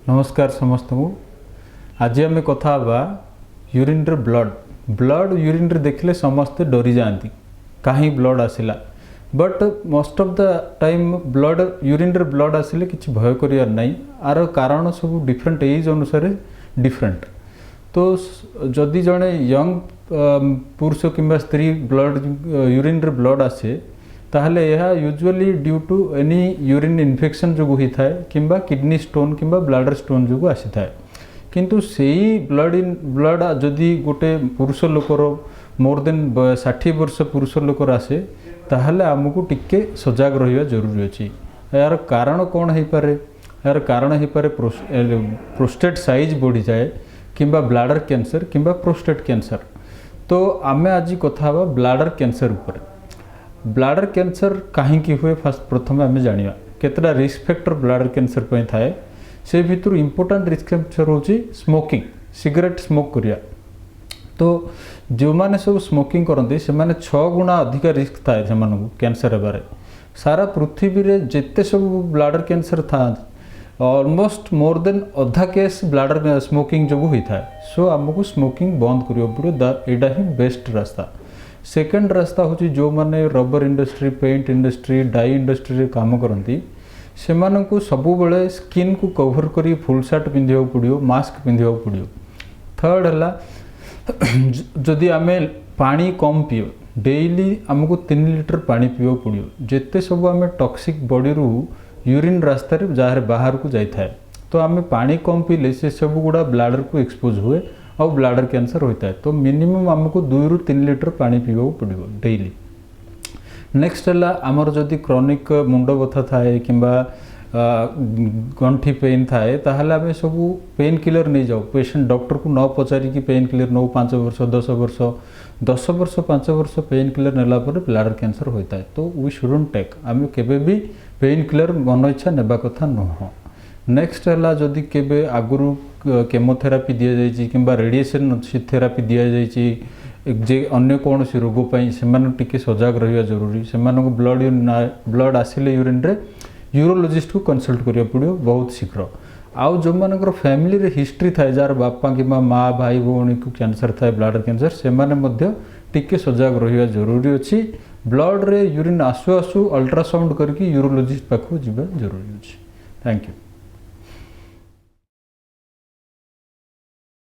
नमस्कार समस्त को आज आम कथा यूरिन रे ब्लड यूरिन रे देखले समस्ते डरी जाती कहीं ब्लड आसला but most of the time blood urine रे ब्लड आसिले किसी भय करियार नहीं आर कारण सब डिफरेंट एज अनुसार डिफरेंट। तो जदि जड़े यंग पुरुष किंबा स्त्री ब्लड यूरिन रे ब्लड आसे ताहले यह usually due to any urine infection जो होता है किंबा किडनी स्टोन किंबा ब्लाडर स्टोन जो आसी था किंतु सेही ब्लड जदि गोटे पुरुष लोकर मोर देन 60 वर्ष पुरुष लोकर आसे ताहले आमको टिके सजग रहिबा जरूरी अछि। यार कारण कौन है पारे? यार कारण है पारे प्रोस्टेट साइज बढ़ी जाए किंबा ब्लाडर कैंसर किंबा प्रोस्टेट कैंसर। तो आमे आज कथा ब्लाडर कैंसर ऊपर। ब्लाडर कैंसर कहीं हुए फास्ट प्रथम आम जाना केतटा रिस्क फैक्टर ब्लाडर कैंसर पे थाए से भितर इंपोर्टेंट रिस्क फैक्टर हूँ स्मोकिंग सिगरेट स्मोक करिया। तो जो मैंने सब स्मोकिंग करते से 6 गुणा अधिक रिस्क थाए से कैंसर हेबारे। सारा पृथ्वी रे जिते सब ब्लाडर कैंसर था ऑलमोस्ट मोर देन अधा केस ब्लाडर स्मोकिंग जो होता है। सो आमको स्मोकिंग बंद करियो पड़ो एटा ही बेस्ट रास्ता। सेकेंड रास्ता हूँ जो मैंने rubber industry paint industry dye industry काम करती से सब बेले स्किन को कवर करी फुल शर्ट पिंधा पड़ो मास्क पिंधा पड़ो। थर्ड है जदि आम पानी कम पीओ डेली आमको 3 लीटर पानी पीवा पड़ो। जिते सब आम टॉक्सिक बॉडी रू यूरिन रास्ता जहाँ बाहर को जाए तो आम पानी कम पीले से सब गुड़ा ब्लाडर को एक्सपोज हुए और ब्लाडर कैंसर होता है। तो मिनिमम आमको 2 ରୁ 3 लीटर पानी पीवा पड़ो डेली। नेक्स्ट है आमर जदि क्रॉनिक मुंड बथा थाए किंबा गंठी पेन थाए ताहले आम सब पेन किलर नहीं जाओ पेशेंट डॉक्टर को न पचारिकी पेन किलर नौ 5 वर्ष 10 वर्ष 5 वर्ष पेन किलर नेला पर ब्लाडर कैंसर होता है। तो वी शुडंट टेक आम केबे भी पेन किलर मन इच्छा नेबा कथा नुह। नेक्स्ट है जदि केबे आगुरु केमोथेरापी दि जाइए किंबा रेडिएशन थेरापी दि जाइए जे अन्य कौन सी रोग से टिके सजग रहा जरूरी। से ब्लड आसिले यूरिन रे यूरोलोजिस्ट को कंसल्ट करिया पड़ो बहुत शीघ्र। आउ जो मानकर फैमिली रे हिस्ट्री थाए जार बापा कि माँ भाई भौणी को कैंसर थाए ब्लाडर कैंसर से माने टिके सजग रहा जरूरी अच्छी। ब्लड रे यूरिन आसु आसु अल्ट्रासाउंड करके यूरोलोजिस्ट पाखु जीवा जरूरी अच्छी। Thank you.